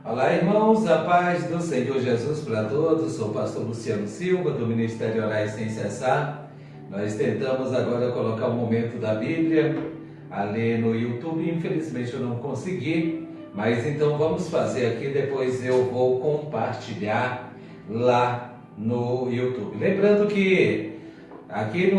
Olá, irmãos, a paz do Senhor Jesus para todos. Sou o pastor Luciano Silva, do Ministério Orar Sem Cessar. Nós tentamos agora colocar o momento da Bíblia a ler no YouTube. Infelizmente eu não consegui, mas então vamos fazer aqui, depois eu vou compartilhar lá no YouTube. Lembrando que aqui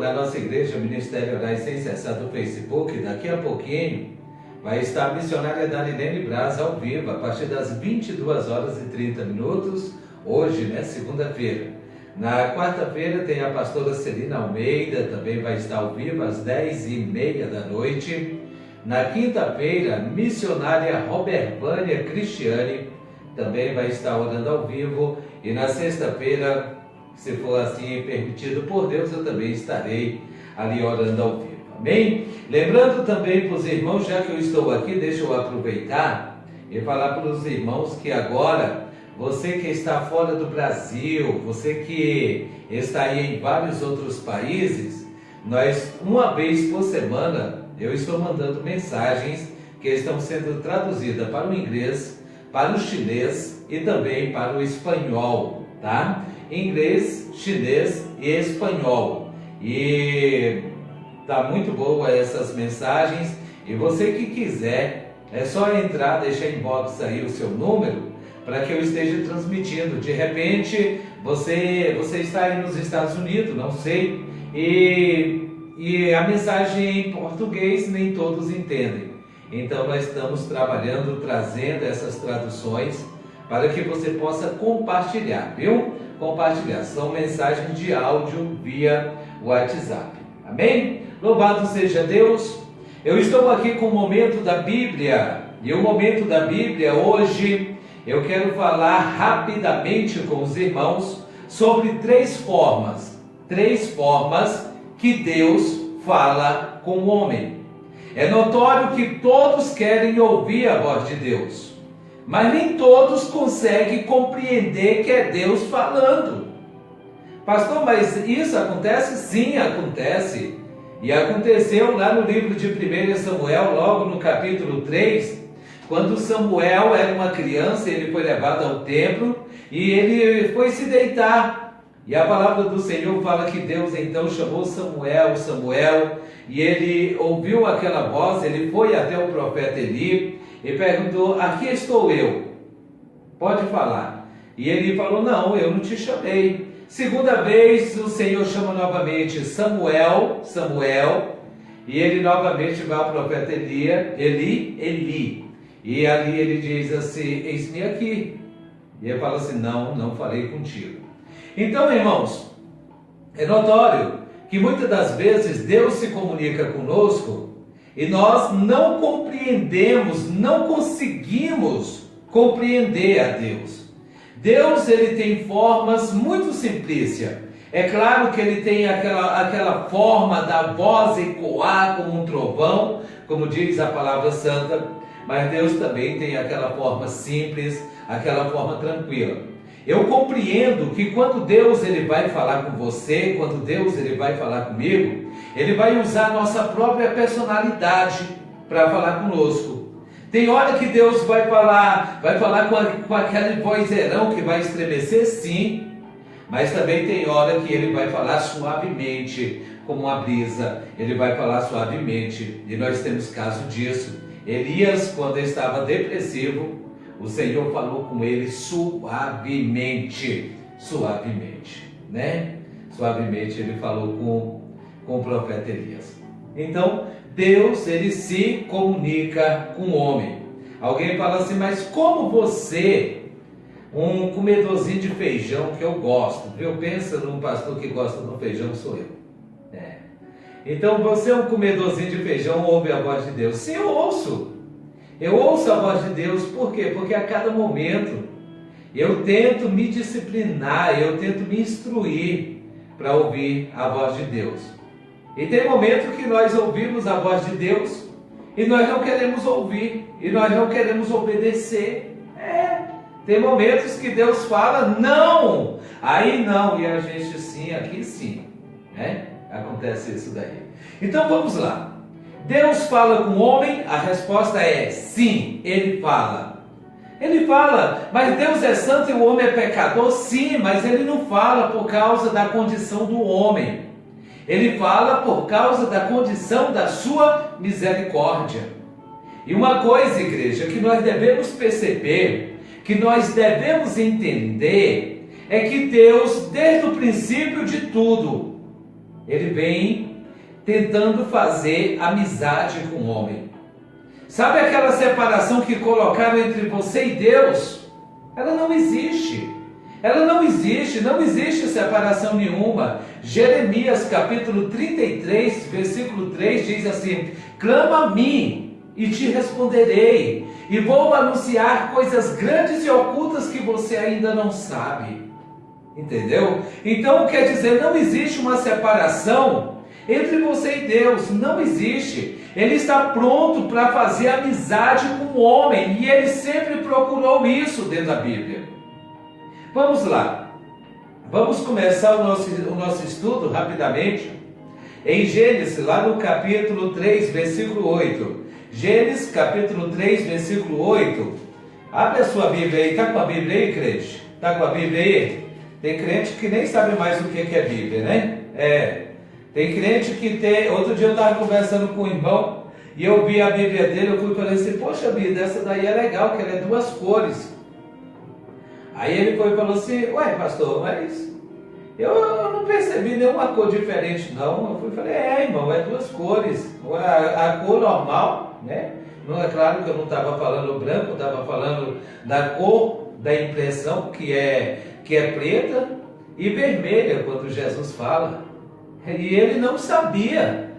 na nossa igreja, Ministério Orar Sem Cessar do Facebook, daqui a pouquinho vai estar a missionária Darilene Braz ao vivo, a partir das 22 horas e 30 minutos, hoje, segunda-feira. Na quarta-feira tem a pastora Celina Almeida, também vai estar ao vivo às 10h30 da noite. Na quinta-feira, missionária Robervânia Cristiane também vai estar orando ao vivo. E na sexta-feira, se for assim permitido por Deus, eu também estarei ali orando ao vivo. Amém? Lembrando também para os irmãos, já que eu estou aqui, deixa eu aproveitar e falar para os irmãos que agora, você que está fora do Brasil, você que está aí em vários outros países, nós, uma vez por semana, eu estou mandando mensagens que estão sendo traduzidas para o inglês, para o chinês e também para o espanhol, tá? Inglês, chinês e espanhol. E tá muito boa essas mensagens, e você que quiser, é só entrar, deixar em inbox aí o seu número, para que eu esteja transmitindo. De repente, você está aí nos Estados Unidos, não sei, e a mensagem em português nem todos entendem. Então nós estamos trabalhando, trazendo essas traduções, para que você possa compartilhar, viu? Compartilhar, são mensagens de áudio via WhatsApp. Amém? Louvado seja Deus. Eu estou aqui com o momento da Bíblia. E o momento da Bíblia hoje, eu quero falar rapidamente com os irmãos sobre três formas que Deus fala com o homem. É notório que todos querem ouvir a voz de Deus, mas nem todos conseguem compreender que é Deus falando. Pastor, mas isso acontece? Sim, acontece. E aconteceu lá no livro de 1 Samuel, logo no capítulo 3, quando Samuel era uma criança, ele foi levado ao templo e ele foi se deitar. E a palavra do Senhor fala que Deus então chamou Samuel, e ele ouviu aquela voz, ele foi até o profeta Eli e perguntou: aqui estou eu, pode falar. E ele falou: não, eu não te chamei. Segunda vez o Senhor chama novamente Samuel, e ele novamente vai ao profeta Eli, e ali ele diz assim: eis-me aqui. E ele fala assim: não falei contigo. Então, irmãos, é notório que muitas das vezes Deus se comunica conosco e nós não compreendemos, não conseguimos compreender a Deus. Deus, ele tem formas muito simplícias. É claro que ele tem aquela forma da voz ecoar como um trovão, como diz a palavra santa, mas Deus também tem aquela forma simples, aquela forma tranquila. Eu compreendo que quando Deus ele vai falar com você, quando Deus ele vai falar comigo, ele vai usar a nossa própria personalidade para falar conosco. Tem hora que Deus vai falar com aquele vozeirão que vai estremecer, sim, mas também tem hora que ele vai falar suavemente, como uma brisa, ele vai falar suavemente, e nós temos caso disso. Elias, quando estava depressivo, o Senhor falou com ele suavemente, né? Suavemente ele falou com o profeta Elias. Então, Deus, ele se comunica com o homem. Alguém fala assim: mas como você, um comedorzinho de feijão que eu gosto, viu? Pensa num pastor que gosta do feijão, sou eu. Então, você é um comedorzinho de feijão, ouve a voz de Deus? Sim, eu ouço. Eu ouço a voz de Deus, por quê? Porque a cada momento eu tento me disciplinar, eu tento me instruir para ouvir a voz de Deus. E tem momento que nós ouvimos a voz de Deus e nós não queremos ouvir, e nós não queremos obedecer. Tem momentos que Deus fala não, aí não, e a gente sim, aqui sim, Acontece isso daí. Então vamos lá. Deus fala com o homem? A resposta é sim, ele fala. Ele fala, mas Deus é santo e o homem é pecador? Sim, mas ele não fala por causa da condição do homem. Ele fala por causa da condição da sua misericórdia. E uma coisa, igreja, que nós devemos perceber, que nós devemos entender, é que Deus, desde o princípio de tudo, Ele vem tentando fazer amizade com o homem. Sabe aquela separação que colocaram entre você e Deus? Ela não existe. Ela não existe separação nenhuma. Jeremias capítulo 33, versículo 3 diz assim: clama a mim e te responderei, e vou anunciar coisas grandes e ocultas que você ainda não sabe. Entendeu? Então quer dizer, não existe uma separação entre você e Deus, não existe. Ele está pronto para fazer amizade com o homem, e ele sempre procurou isso dentro da Bíblia. Vamos lá, vamos começar o nosso estudo rapidamente, em Gênesis, lá no capítulo 3, versículo 8. Gênesis, capítulo 3, versículo 8. Abre a sua Bíblia aí, está com a Bíblia aí, crente? Está com a Bíblia aí? Tem crente que nem sabe mais o que é Bíblia, né? Tem crente que tem... Outro dia eu estava conversando com um irmão, e eu vi a Bíblia dele, eu fui falando assim, poxa vida, essa daí é legal, que ela é duas cores. Aí ele foi e falou assim, ué pastor, mas eu não percebi nenhuma cor diferente não. Eu falei, irmão, é duas cores. A cor normal, né? Não é claro que eu não estava falando branco, eu estava falando da cor da impressão, que é preta e vermelha, quando Jesus fala. E ele não sabia,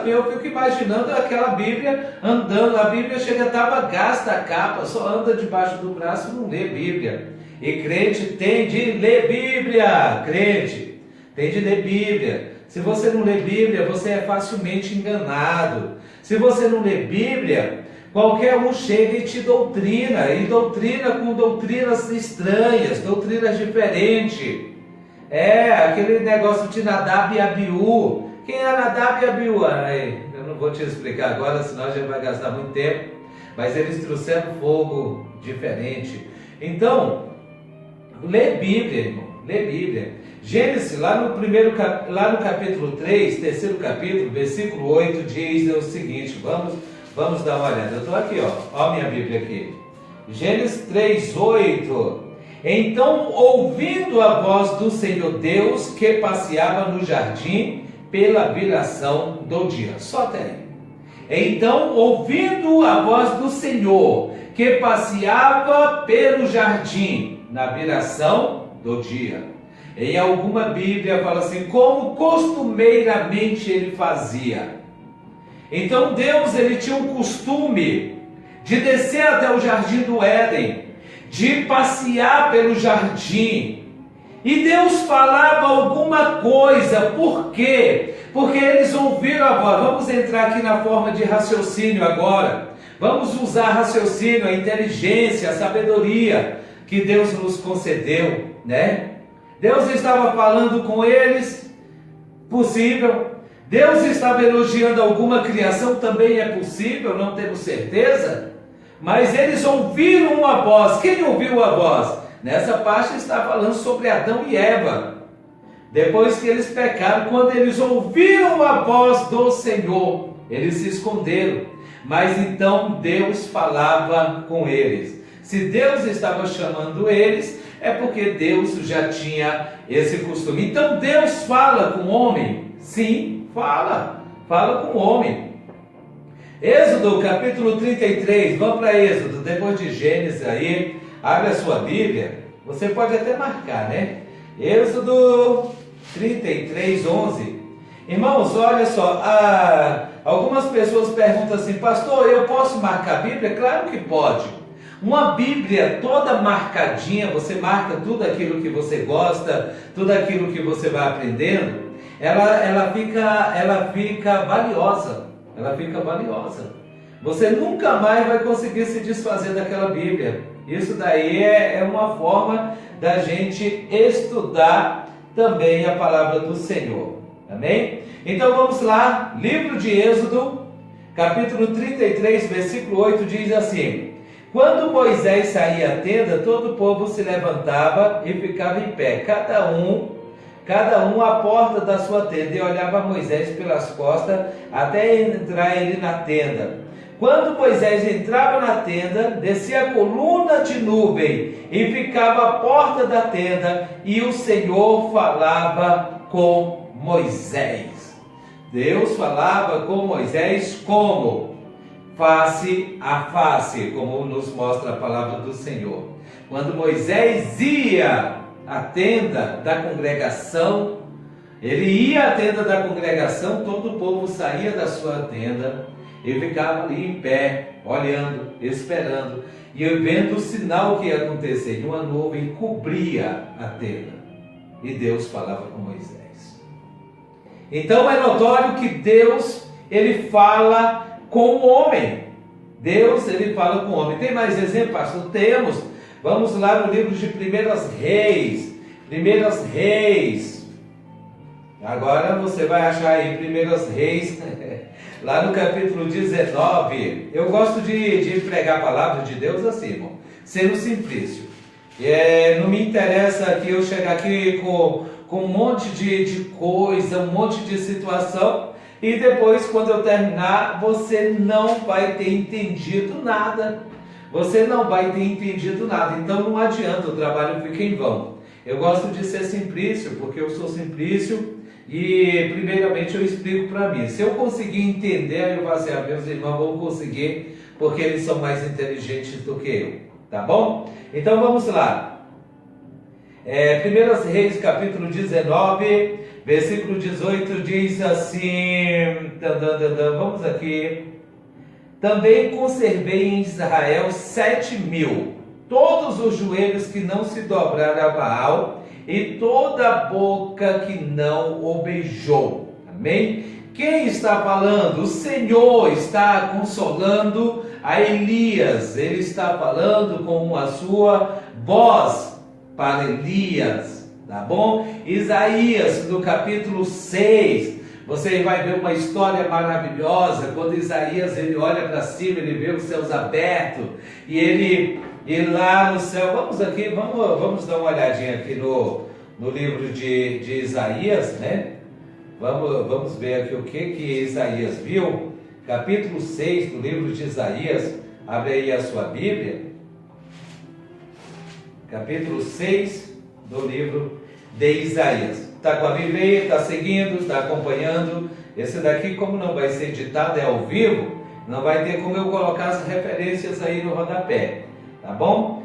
eu fico imaginando aquela Bíblia andando, a Bíblia estava gasta a capa, só anda debaixo do braço e não lê Bíblia. E crente tem de ler Bíblia, crente tem de ler Bíblia. Se você não lê Bíblia, você é facilmente enganado. Se você não lê Bíblia, qualquer um chega e te doutrina, e doutrina com doutrinas estranhas, doutrinas diferentes. Aquele negócio de Nadab e Abiú. Quem é Nadab e Abiú? Eu não vou te explicar agora, senão a gente vai gastar muito tempo. Mas eles trouxeram fogo diferente. Então, lê Bíblia, irmão, lê Bíblia. Gênesis, lá no capítulo 3, terceiro capítulo, versículo 8, diz o seguinte, vamos dar uma olhada. Eu estou aqui, ó minha Bíblia aqui. Gênesis 3, 8. Então, ouvindo a voz do Senhor Deus, que passeava no jardim pela viração do dia. Só até aí. Então, ouvindo a voz do Senhor, que passeava pelo jardim, na viração do dia. Em alguma Bíblia fala assim, como costumeiramente ele fazia. Então Deus, ele tinha um costume de descer até o jardim do Éden, de passear pelo jardim. E Deus falava alguma coisa, por quê? Porque eles ouviram a voz. Vamos entrar aqui na forma de raciocínio agora. Vamos usar raciocínio, a inteligência, a sabedoria que Deus nos concedeu, né? Deus estava falando com eles, possível. Deus estava elogiando alguma criação, também é possível, não temos certeza. Mas eles ouviram uma voz. Quem ouviu a voz? Nessa parte está falando sobre Adão e Eva. Depois que eles pecaram, quando eles ouviram a voz do Senhor, eles se esconderam. Mas então Deus falava com eles. Se Deus estava chamando eles, é porque Deus já tinha esse costume. Então Deus fala com o homem? Sim, fala com o homem. Êxodo capítulo 33, vamos para Êxodo, depois de Gênesis aí, abre a sua Bíblia, você pode até marcar, né? Êxodo 33, 11. Irmãos, olha só, algumas pessoas perguntam assim, pastor, eu posso marcar a Bíblia? Claro que pode. Uma Bíblia toda marcadinha, você marca tudo aquilo que você gosta, tudo aquilo que você vai aprendendo, ela fica valiosa. Ela fica valiosa. Você nunca mais vai conseguir se desfazer daquela Bíblia. Isso daí é uma forma da gente estudar também a palavra do Senhor. Amém? Então vamos lá, livro de Êxodo, capítulo 33, versículo 8, diz assim: Quando Moisés saía da tenda, todo o povo se levantava e ficava em pé, cada um à porta da sua tenda, e olhava Moisés pelas costas até entrar ele na tenda. Quando Moisés entrava na tenda, descia a coluna de nuvem e ficava à porta da tenda, e o Senhor falava com Moisés. Deus falava com Moisés como? Face a face, como nos mostra a palavra do Senhor. Quando Moisés ia à tenda da congregação, ele ia à tenda da congregação, todo o povo saía da sua tenda e ficava ali em pé, olhando, esperando, e vendo o sinal que ia acontecer. Uma nuvem cobria a tenda, e Deus falava com Moisés. Então é notório que Deus, ele fala com o homem. Deus, ele fala com o homem. Tem mais exemplo, pastor? Temos. Vamos lá no livro de Primeiras Reis. Agora você vai achar aí Primeiras Reis, lá no capítulo 19. Eu gosto de pregar a palavra de Deus assim, irmão, sendo simplício. Não me interessa que eu chegar aqui com um monte de coisa, um monte de situação, e depois, quando eu terminar, você não vai ter entendido nada. Então não adianta, o trabalho fica em vão. Eu gosto de ser simplício, porque eu sou simplício, e primeiramente eu explico para mim. Se eu conseguir entender, eu vou assim, meus irmãos vão conseguir, porque eles são mais inteligentes do que eu, tá bom? Então vamos lá. 1 Reis capítulo 19, versículo 18 diz assim, vamos aqui. Também conservei em Israel 7.000, todos os joelhos que não se dobraram a Baal, e toda a boca que não o beijou. Amém? Quem está falando? O Senhor está consolando a Elias. Ele está falando com a sua voz para Elias. Tá bom? Isaías, no capítulo 6, você vai ver uma história maravilhosa. Quando Isaías, ele olha para cima, ele vê os céus abertos, e lá no céu, vamos dar uma olhadinha aqui no livro de Isaías, né? Vamos ver aqui o que Isaías viu. Capítulo 6 do livro de Isaías. Abre aí a sua Bíblia. Capítulo 6 do livro de Isaías. Está com a Bíblia aí? Está seguindo? Está acompanhando? Esse daqui, como não vai ser editado, é ao vivo, não vai ter como eu colocar as referências aí no rodapé. Tá bom?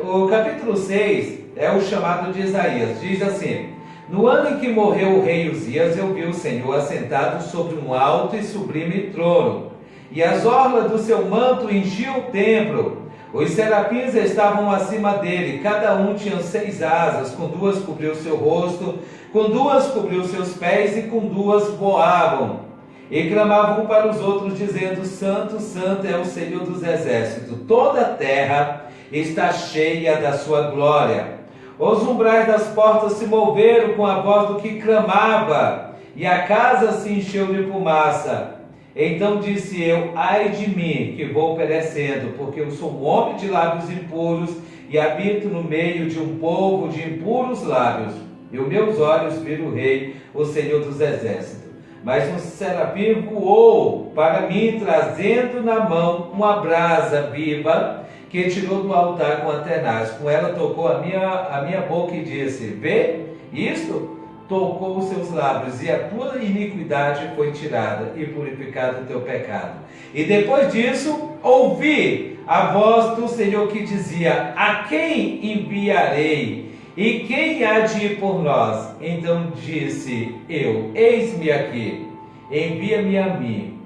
O capítulo 6 é o chamado de Isaías. Diz assim: no ano em que morreu o rei Uzias, eu vi o Senhor assentado sobre um alto e sublime trono, e as orlas do seu manto enchiam o templo. Os serafins estavam acima dele, cada um tinha 6 asas, com 2 cobriu seu rosto, com 2 cobriu seus pés, e com 2 voavam. E clamavam para os outros, dizendo: Santo, Santo é o Senhor dos exércitos, toda a terra está cheia da sua glória. Os umbrais das portas se moveram com a voz do que clamava, e a casa se encheu de fumaça. Então disse eu: ai de mim, que vou perecendo, porque eu sou um homem de lábios impuros, e habito no meio de um povo de impuros lábios. E os meus olhos viram o Rei, o Senhor dos exércitos. Mas um serafim voou para mim, trazendo na mão uma brasa viva, que tirou do altar com a tenaz. Com ela tocou a minha boca e disse: vê isto? Tocou os seus lábios, e a tua iniquidade foi tirada, e purificado o teu pecado. E depois disso, ouvi a voz do Senhor que dizia: a quem enviarei? E quem há de ir por nós? Então disse eu: eis-me aqui, envia-me a mim.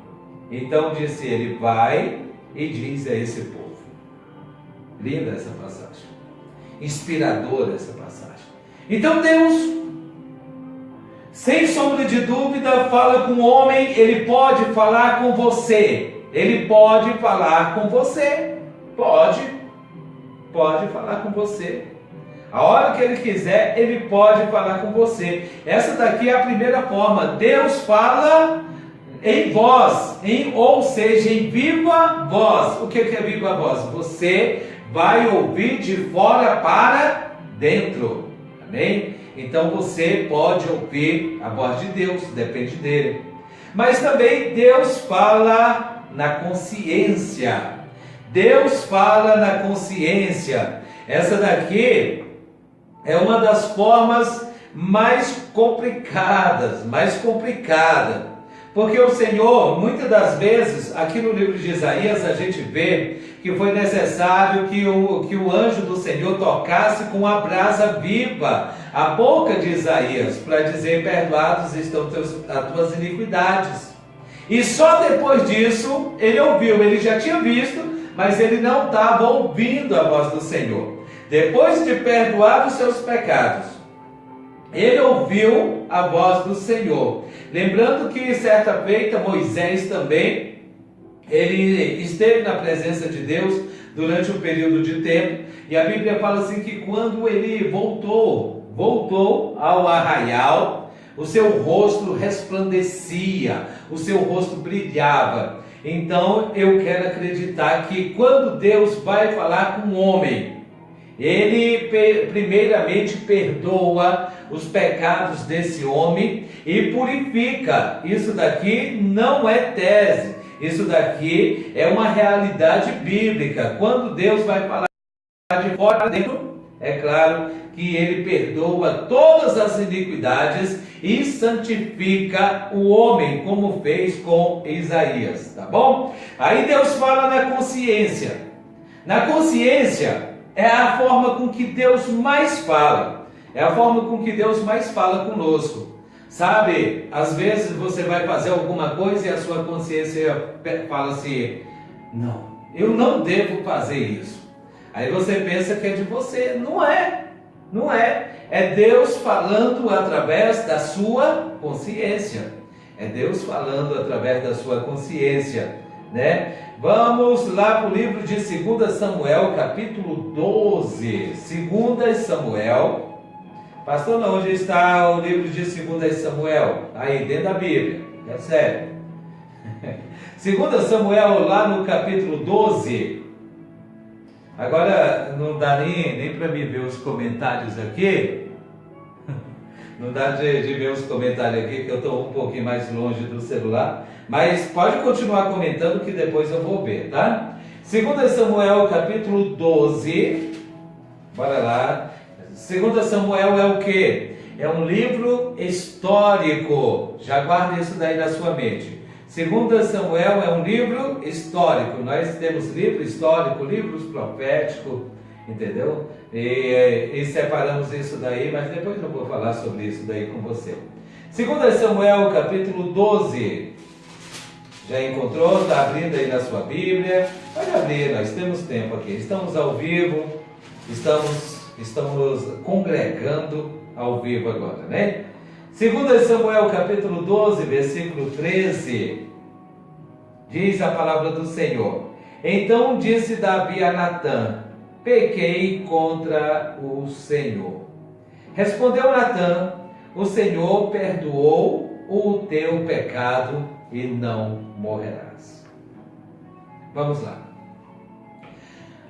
Então disse ele: vai e diz a esse povo. Linda essa passagem, inspiradora essa passagem. Então Deus, sem sombra de dúvida, fala com o homem. Ele pode falar com você. Ele pode falar com você. Pode falar com você. A hora que ele quiser, ele pode falar com você. Essa daqui é a primeira forma. Deus fala em voz, ou seja, em viva voz. O que é viva voz? Você vai ouvir de fora para dentro. Amém? Então você pode ouvir a voz de Deus, depende dele. Mas também Deus fala na consciência. Deus fala na consciência. Essa daqui é uma das formas mais complicadas, porque o Senhor, muitas das vezes, aqui no livro de Isaías, a gente vê que foi necessário que o anjo do Senhor tocasse com a brasa viva a boca de Isaías, para dizer: perdoados estão as tuas iniquidades. E só depois disso, ele ouviu, ele já tinha visto, mas ele não estava ouvindo a voz do Senhor. Depois de perdoar os seus pecados, ele ouviu a voz do Senhor. Lembrando que certa feita Moisés também, ele esteve na presença de Deus durante um período de tempo, e a Bíblia fala assim que quando ele voltou ao arraial, o seu rosto resplandecia, o seu rosto brilhava. Então eu quero acreditar que quando Deus vai falar com um homem, ele primeiramente perdoa os pecados desse homem e purifica. Isso daqui não é tese, isso daqui é uma realidade bíblica. Quando Deus vai falar de fora para dentro, é claro que ele perdoa todas as iniquidades e santifica o homem, como fez com Isaías, tá bom? Aí Deus fala na consciência. Na consciência é a forma com que Deus mais fala. É a forma com que Deus mais fala conosco. Sabe, às vezes você vai fazer alguma coisa e a sua consciência fala assim: não, eu não devo fazer isso. Aí você pensa que é de você. Não é, não é. É Deus falando através da sua consciência. É Deus falando através da sua consciência, né? Vamos lá para o livro de 2 Samuel, capítulo 12. 2 Samuel. Pastor, não, onde está o livro de 2 Samuel? Aí, dentro da Bíblia. É sério. 2 Samuel, lá no capítulo 12. Agora, não dá nem para mim ver os comentários aqui. Não dá de ver os comentários aqui, que eu estou um pouquinho mais longe do celular. Mas pode continuar comentando que depois eu vou ver, tá? 2 Samuel, capítulo 12. Bora lá. 2 Samuel é o quê? É um livro histórico. Já guarde isso daí na sua mente. 2 Samuel é um livro histórico. Nós temos livro histórico, livros proféticos, entendeu? E separamos isso daí, mas depois eu vou falar sobre isso daí com você. 2 Samuel, capítulo 12. Já encontrou? Está abrindo aí na sua Bíblia? Pode abrir, nós temos tempo aqui. Estamos ao vivo, estamos congregando ao vivo agora, né? 2 Samuel, capítulo 12, versículo 13. Diz a palavra do Senhor: então disse Davi a Natã: pequei contra o Senhor. Respondeu Natã: o Senhor perdoou o teu pecado e não morrerás. Vamos lá.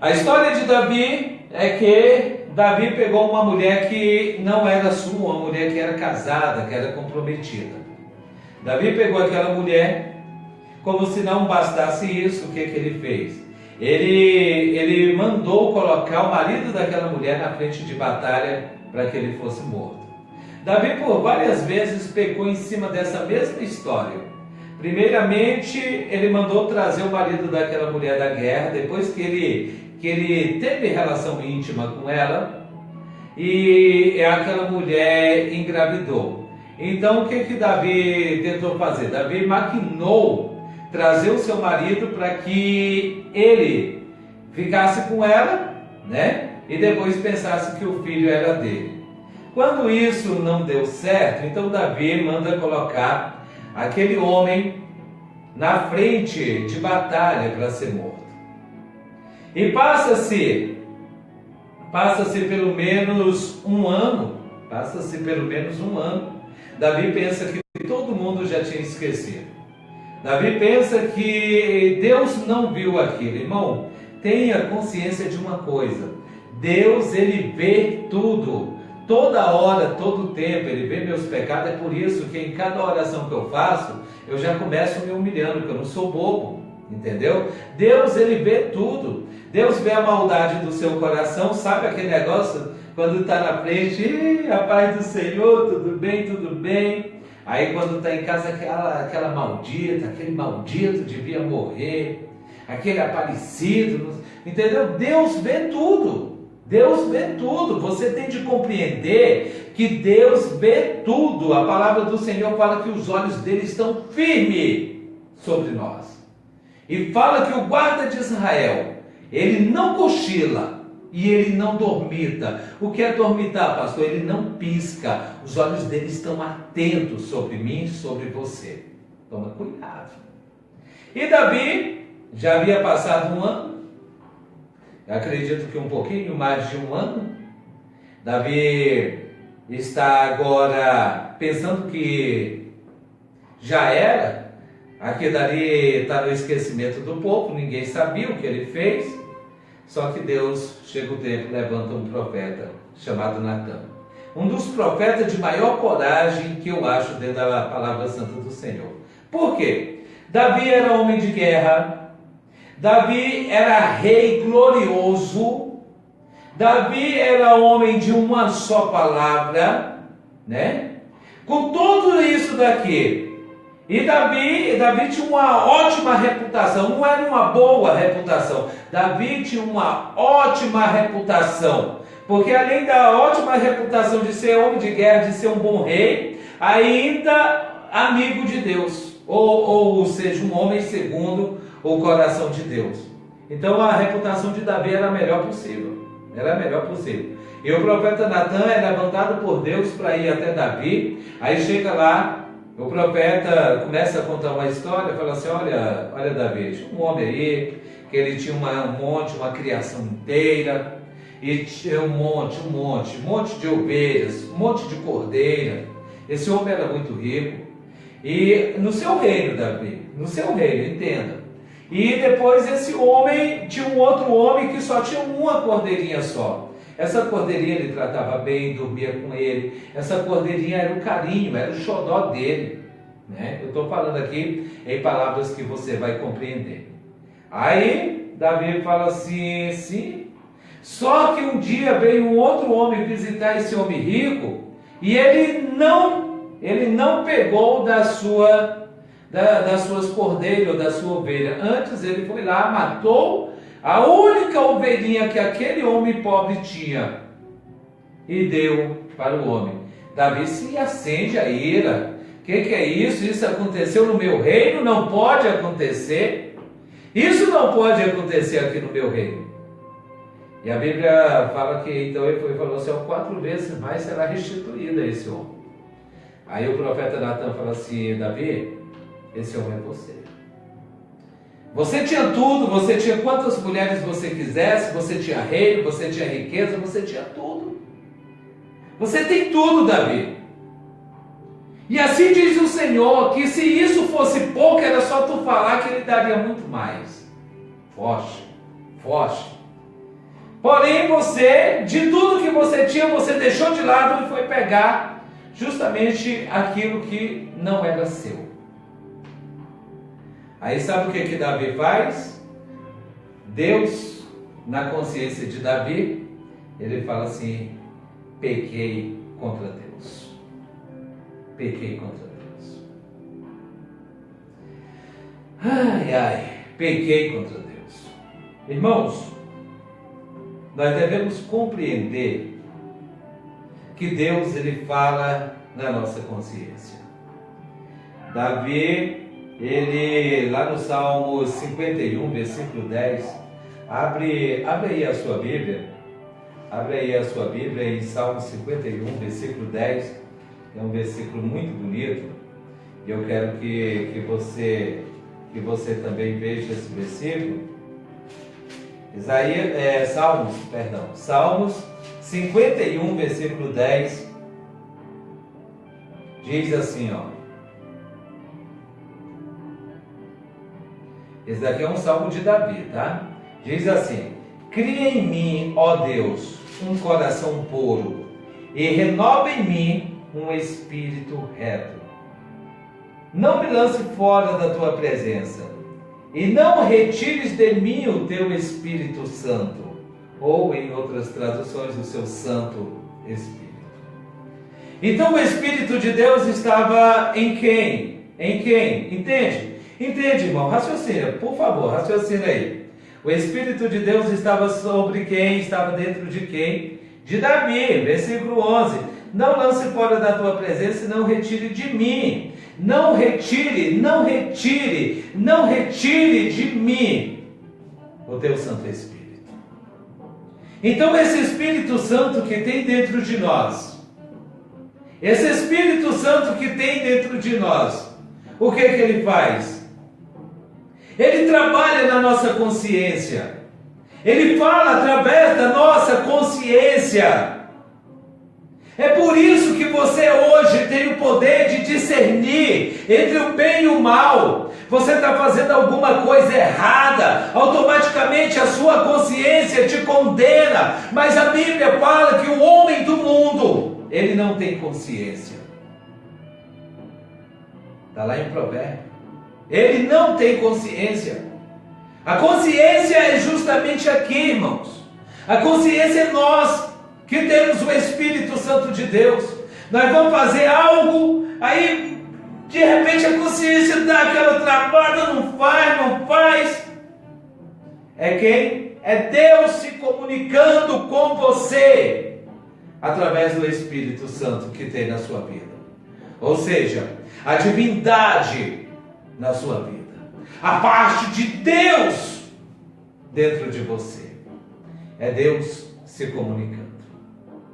A história de Davi é que Davi pegou uma mulher que não era sua, uma mulher que era casada, que era comprometida. Davi pegou aquela mulher, como se não bastasse isso, o que ele fez? Ele mandou colocar o marido daquela mulher na frente de batalha para que ele fosse morto. Davi por várias vezes pecou em cima dessa mesma história. Primeiramente, ele mandou trazer o marido daquela mulher da guerra, depois que ele teve relação íntima com ela, e aquela mulher engravidou. Então o que Davi tentou fazer? Davi maquinou trazer o seu marido para que ele ficasse com ela, né? E depois pensasse que o filho era dele. Quando isso não deu certo, então Davi manda colocar aquele homem na frente de batalha para ser morto. E passa-se pelo menos um ano. Davi pensa que todo mundo já tinha esquecido. Davi pensa que Deus não viu aquilo. Irmão, tenha consciência de uma coisa: Deus, ele vê tudo, toda hora, todo tempo, ele vê meus pecados. É por isso que em cada oração que eu faço, eu já começo me humilhando, porque eu não sou bobo, entendeu? Deus, ele vê tudo. Deus vê a maldade do seu coração, sabe aquele negócio quando está na frente, a paz do Senhor, tudo bem, tudo bem. Aí quando está em casa, aquela maldita, aquele maldito devia morrer, aquele aparecido, entendeu? Deus vê tudo, Deus vê tudo. Você tem de compreender que Deus vê tudo. A palavra do Senhor fala que os olhos dele estão firmes sobre nós. E fala que o guarda de Israel, ele não cochila e ele não dormita. O que é dormitar, pastor? Ele não pisca. Os olhos dele estão atentos sobre mim e sobre você. Toma cuidado. E Davi já havia passado um ano. Eu acredito que um pouquinho mais de um ano. Davi está agora pensando que já era. Aquilo ali está no esquecimento do povo. Ninguém sabia o que ele fez. Só que Deus, chega o tempo, levanta um profeta chamado Natã. Um dos profetas de maior coragem que eu acho dentro da palavra santa do Senhor. Por quê? Davi era homem de guerra. Davi era rei glorioso. Davi era homem de uma só palavra, né? Com tudo isso daqui. E Davi tinha uma ótima reputação, não era uma boa reputação. Davi tinha uma ótima reputação, porque além da ótima reputação de ser homem de guerra, de ser um bom rei, ainda amigo de Deus, ou seja, um homem segundo o coração de Deus. Então a reputação de Davi era a melhor possível, era a melhor possível. E o profeta Natã é levantado por Deus para ir até Davi. Aí chega lá, o profeta começa a contar uma história, fala assim: olha Davi, tinha um homem aí, que ele tinha um monte, uma criação inteira, e tinha um monte de ovelhas, um monte de cordeira. Esse homem era muito rico. E no seu reino, Davi, no seu reino, entenda. E depois esse homem tinha um outro homem que só tinha uma cordeirinha só. Essa cordeirinha ele tratava bem, dormia com ele. Essa cordeirinha era o carinho, era o xodó dele, né? Eu estou falando aqui em palavras que você vai compreender. Aí Davi fala assim, sim. Só que um dia veio um outro homem visitar esse homem rico e ele não pegou das suas cordeiras ou da sua ovelha. Antes ele foi lá, matou a única ovelhinha que aquele homem pobre tinha e deu para o homem. Davi se acende a ira. O que é isso? Isso aconteceu no meu reino? Não pode acontecer. Isso não pode acontecer aqui no meu reino. E a Bíblia fala que então ele falou assim: 4 vezes mais será restituído a esse homem. Aí o profeta Natã fala assim: Davi, esse homem é você. Você tinha tudo, você tinha quantas mulheres você quisesse, você tinha reino, você tinha riqueza, você tinha tudo. Você tem tudo, Davi. E assim diz o Senhor, que se isso fosse pouco, era só tu falar que ele daria muito mais. Foge. Porém você, de tudo que você tinha, você deixou de lado e foi pegar justamente aquilo que não era seu. Aí sabe o que Davi faz? Deus, na consciência de Davi, ele fala assim: pequei contra Deus. Pequei contra Deus. Pequei contra Deus. Irmãos, nós devemos compreender que Deus, ele fala na nossa consciência. Davi, ele, lá no Salmo 51, versículo 10, abre aí a sua Bíblia, em Salmo 51, versículo 10, é um versículo muito bonito, e eu quero que você também veja esse versículo. Salmos 51, versículo 10, diz assim, ó: Esse daqui é um salmo de Davi, tá? Diz assim: cria em mim, ó Deus, um coração puro, e renova em mim um espírito reto. Não me lance fora da tua presença, e não retires de mim o teu Espírito Santo, ou em outras traduções, o seu Santo Espírito. Então o Espírito de Deus estava em quem? Em quem? Entende? Entende, irmão? Raciocina, por favor, raciocina aí. O Espírito de Deus estava sobre quem? Estava dentro de quem? De Davi, versículo 11. Não lance fora da tua presença e não retire de mim. Não retire, não retire, não retire de mim o teu Santo Espírito. Então esse Espírito Santo que tem dentro de nós, esse Espírito Santo que tem dentro de nós, o que ele faz? Ele trabalha na nossa consciência. Ele fala através da nossa consciência. É por isso que você hoje tem o poder de discernir entre o bem e o mal. Você está fazendo alguma coisa errada, automaticamente a sua consciência te condena. Mas a Bíblia fala que o homem do mundo, ele não tem consciência. Está lá em Provérbios. Ele não tem consciência. A consciência é justamente aqui, irmãos. A consciência é nós que temos o Espírito Santo de Deus. Nós vamos fazer algo, aí de repente a consciência dá aquela travada, não faz. É quem? É Deus se comunicando com você através do Espírito Santo que tem na sua vida. Ou seja, a divindade na sua vida, a parte de Deus dentro de você. É Deus se comunicando.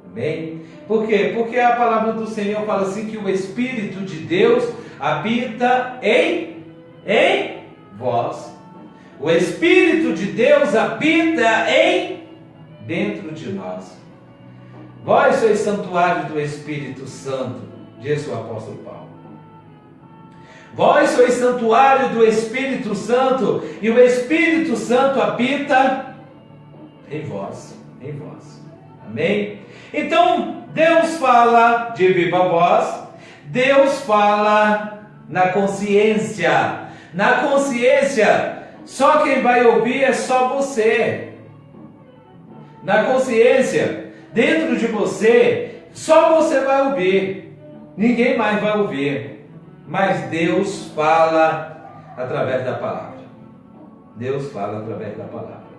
Amém? Por quê? Porque a palavra do Senhor fala assim que o Espírito de Deus habita em vós. O Espírito de Deus habita dentro de nós. Vós sois santuário do Espírito Santo, diz o apóstolo Paulo. Vós sois santuário do Espírito Santo, e o Espírito Santo habita em vós. Amém? Então, Deus fala de viva voz, Deus fala na consciência. Na consciência, só quem vai ouvir é só você. Na consciência, dentro de você, só você vai ouvir. Ninguém mais vai ouvir. Mas Deus fala através da palavra. Deus fala através da palavra.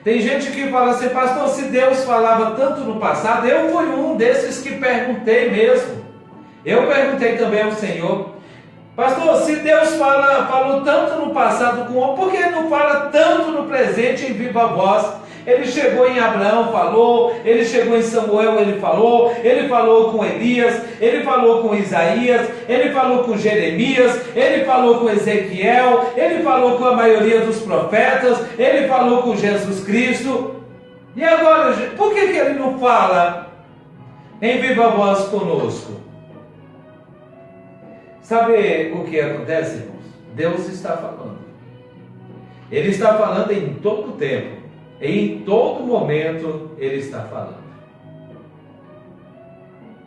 Tem gente que fala assim: pastor, se Deus falava tanto no passado, eu fui um desses que perguntei mesmo. Eu perguntei também ao Senhor: pastor, se Deus falou tanto no passado com o homem, por que não fala tanto no presente em viva voz? Ele chegou em Abraão, falou. Ele chegou em Samuel, ele falou com Elias, ele falou com Isaías, ele falou com Jeremias, ele falou com Ezequiel, ele falou com a maioria dos profetas, ele falou com Jesus Cristo. E agora, por que ele não fala em viva voz conosco? Sabe o que acontece, irmãos? Deus está falando. Ele está falando em todo o tempo. Em todo momento Ele está falando.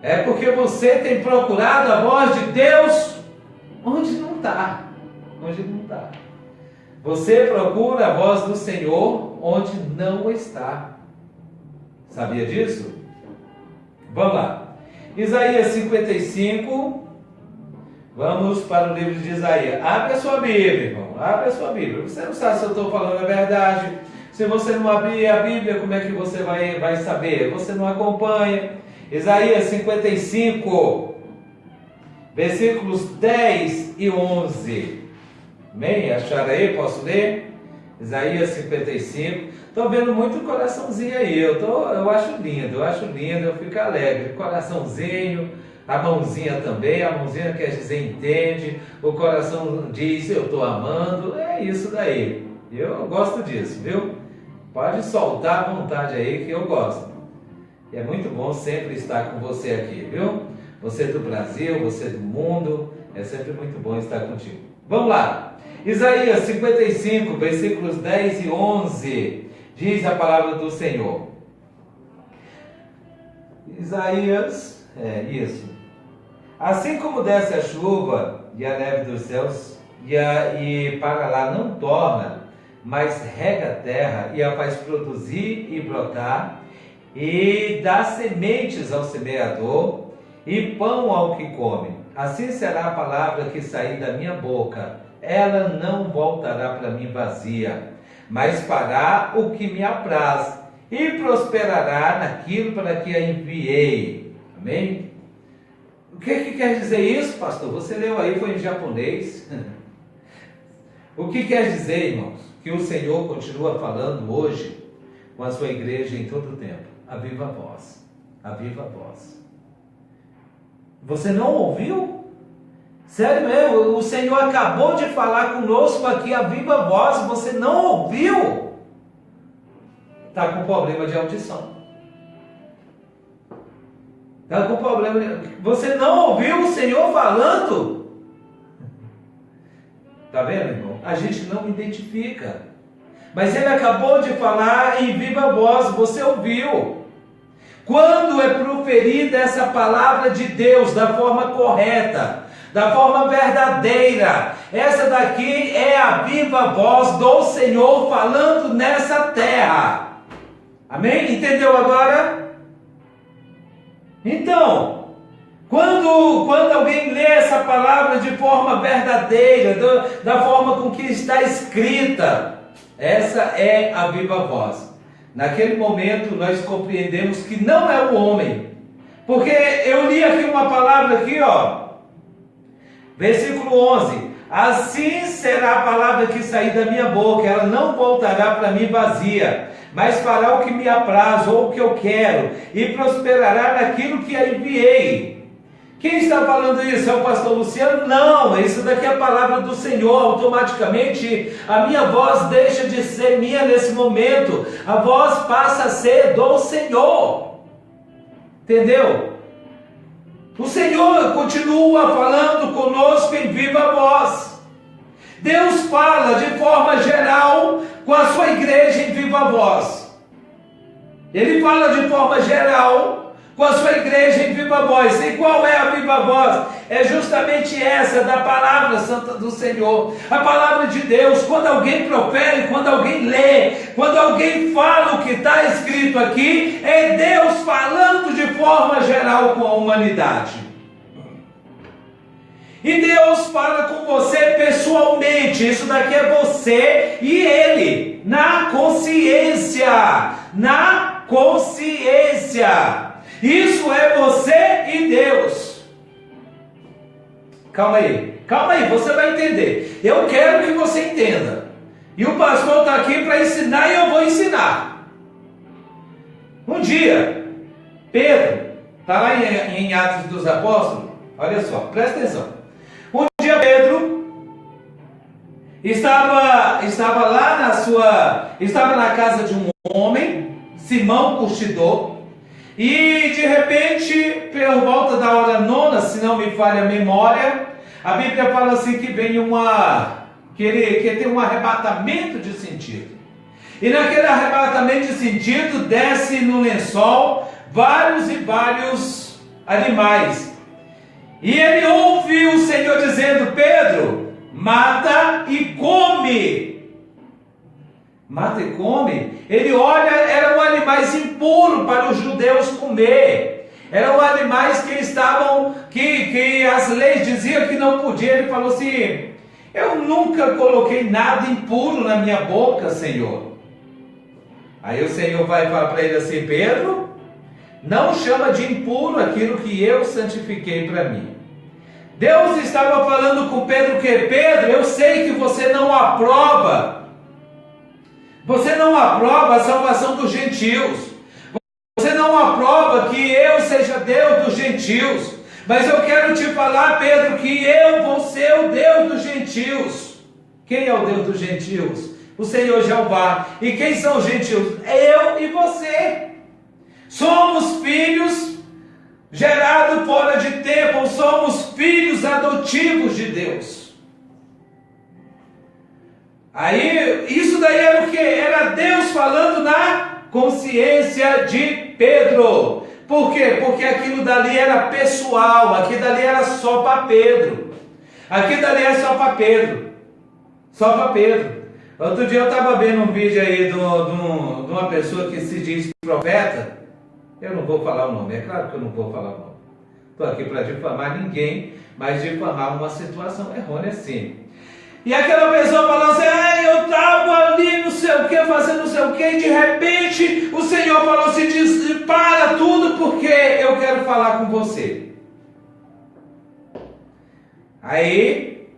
É porque você tem procurado a voz de Deus onde não está. Você procura a voz do Senhor onde não está. Sabia disso? Vamos lá. Isaías 55. Vamos para o livro de Isaías. Abre a sua Bíblia, irmão. Abre a sua Bíblia. Você não sabe se eu estou falando a verdade. Se você não abrir a Bíblia, como é que você vai saber? Você não acompanha. Isaías 55, versículos 10 e 11. Amém? Acharam aí? Posso ler? Isaías 55. Estou vendo muito coraçãozinho aí. Eu acho lindo, eu fico alegre. Coraçãozinho, a mãozinha também. A mãozinha quer dizer entende. O coração diz eu estou amando. É isso daí. Eu gosto disso, viu? Pode soltar à vontade aí que eu gosto. E é muito bom sempre estar com você aqui, viu? Você do Brasil, você do mundo. É sempre muito bom estar contigo. Vamos lá. Isaías 55, versículos 10 e 11. Diz a palavra do Senhor. Isaías, isso. Assim como desce a chuva e a neve dos céus, e para lá não torna, mas rega a terra e a faz produzir e brotar, e dá sementes ao semeador e pão ao que come. Assim será a palavra que sair da minha boca. Ela não voltará para mim vazia, mas fará o que me apraz e prosperará naquilo para que a enviei. Amém? O que quer dizer isso, pastor? Você leu aí, foi em japonês. O que quer dizer, irmãos? Que o Senhor continua falando hoje com a sua igreja em todo o tempo. A viva voz. A viva voz. Você não ouviu? Sério mesmo? O Senhor acabou de falar conosco aqui a viva voz. Você não ouviu? Está com problema de audição. Está com problema. Você não ouviu o Senhor falando? Está vendo, irmão? A gente não identifica. Mas Ele acabou de falar em viva voz. Você ouviu? Quando é proferida essa palavra de Deus da forma correta, da forma verdadeira, essa daqui é a viva voz do Senhor falando nessa terra. Amém? Entendeu agora? Então, quando alguém lê essa palavra de forma verdadeira, da forma com que está escrita, essa é a viva voz. Naquele momento nós compreendemos que não é o homem, porque eu li aqui uma palavra aqui, ó, versículo 11: assim será a palavra que sair da minha boca, ela não voltará para mim vazia, mas fará o que me apraz, ou o que eu quero, e prosperará naquilo que a enviei. Quem está falando isso? É o pastor Luciano? Não, isso daqui é a palavra do Senhor. Automaticamente a minha voz deixa de ser minha nesse momento, a voz passa a ser do Senhor. Entendeu? O Senhor continua falando conosco em viva voz. Deus fala de forma geral com a sua igreja em viva voz. Ele fala de forma geral com a sua igreja em viva voz. E qual é a viva voz? É justamente essa da palavra santa do Senhor, a palavra de Deus. Quando alguém profere, quando alguém lê, quando alguém fala o que está escrito aqui, é Deus falando de forma geral com a humanidade. E Deus fala com você pessoalmente. Isso daqui é você e Ele, na consciência, na consciência. Isso é você e Deus. Calma aí, você vai entender. Eu quero que você entenda. E o pastor está aqui para ensinar e eu vou ensinar. Um dia, Pedro, está lá em Atos dos Apóstolos, olha só, presta atenção. Um dia Pedro estava lá estava na casa de um homem, Simão Curtidor. E de repente, por volta da hora 9, se não me falha a memória, a Bíblia fala assim que vem que tem um arrebatamento de sentido. E naquele arrebatamento de sentido, desce no lençol vários e vários animais. E ele ouve o Senhor dizendo: Pedro, mata e come. Mata e come. Ele olha, eram animais impuros para os judeus comer. Eram animais que estavam, que as leis diziam que não podia. Ele falou assim: eu nunca coloquei nada impuro na minha boca, Senhor. Aí o Senhor vai falar para ele assim: Pedro, não chama de impuro aquilo que eu santifiquei para mim. Deus estava falando com Pedro que: Pedro, eu sei que você não aprova. Você não aprova a salvação dos gentios. Você não aprova que eu seja Deus dos gentios. Mas eu quero te falar, Pedro, que eu vou ser o Deus dos gentios. Quem é o Deus dos gentios? O Senhor Jeová. E quem são os gentios? Eu e você. Somos filhos gerado fora de tempo, somos filhos adotivos de Deus. Aí, isso daí era o que? Era Deus falando na consciência de Pedro. Por quê? Porque aquilo dali era pessoal, aquilo dali era só para Pedro. Aquilo dali é só para Pedro. Só para Pedro. Outro dia eu estava vendo um vídeo aí de uma pessoa que se diz profeta. Eu não vou falar o nome, é claro que eu não vou falar o nome. Estou aqui para difamar ninguém, mas difamar uma situação errônea sim. E aquela pessoa falando assim, eu estava ali não sei o que, fazendo não sei o que, e de repente o Senhor falou assim, para tudo porque eu quero falar com você. Aí,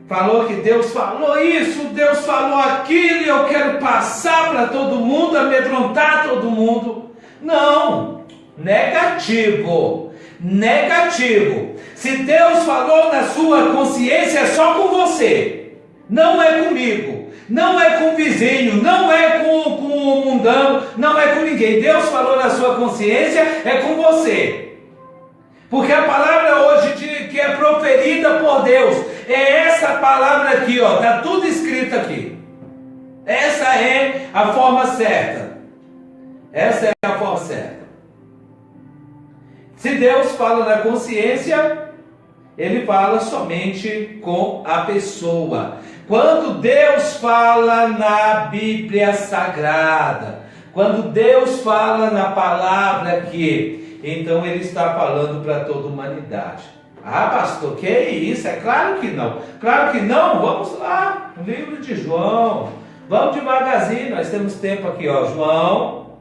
falou que Deus falou isso, Deus falou aquilo, e eu quero passar para todo mundo, amedrontar todo mundo. Não, negativo, negativo. Se Deus falou na sua consciência, é só com você, não é comigo, não é com o vizinho, não é com o mundano, não é com ninguém. Deus falou na sua consciência, é com você. Porque a palavra hoje que é proferida por Deus, é essa palavra aqui, ó, está tudo escrito aqui. Essa é a forma certa. Essa é a forma certa. Se Deus fala na consciência, Ele fala somente com a pessoa. Quando Deus fala na Bíblia Sagrada, quando Deus fala na palavra aqui, então Ele está falando para toda a humanidade. Ah, pastor, que isso? É claro que não. Claro que não. Vamos lá, no livro de João. Vamos devagarzinho, nós temos tempo aqui, ó. João,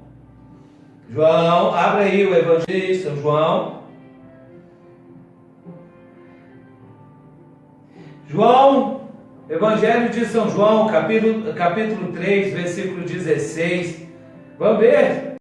abre aí o Evangelho de São João. Evangelho de São João, capítulo 3, versículo 16. Vamos ver?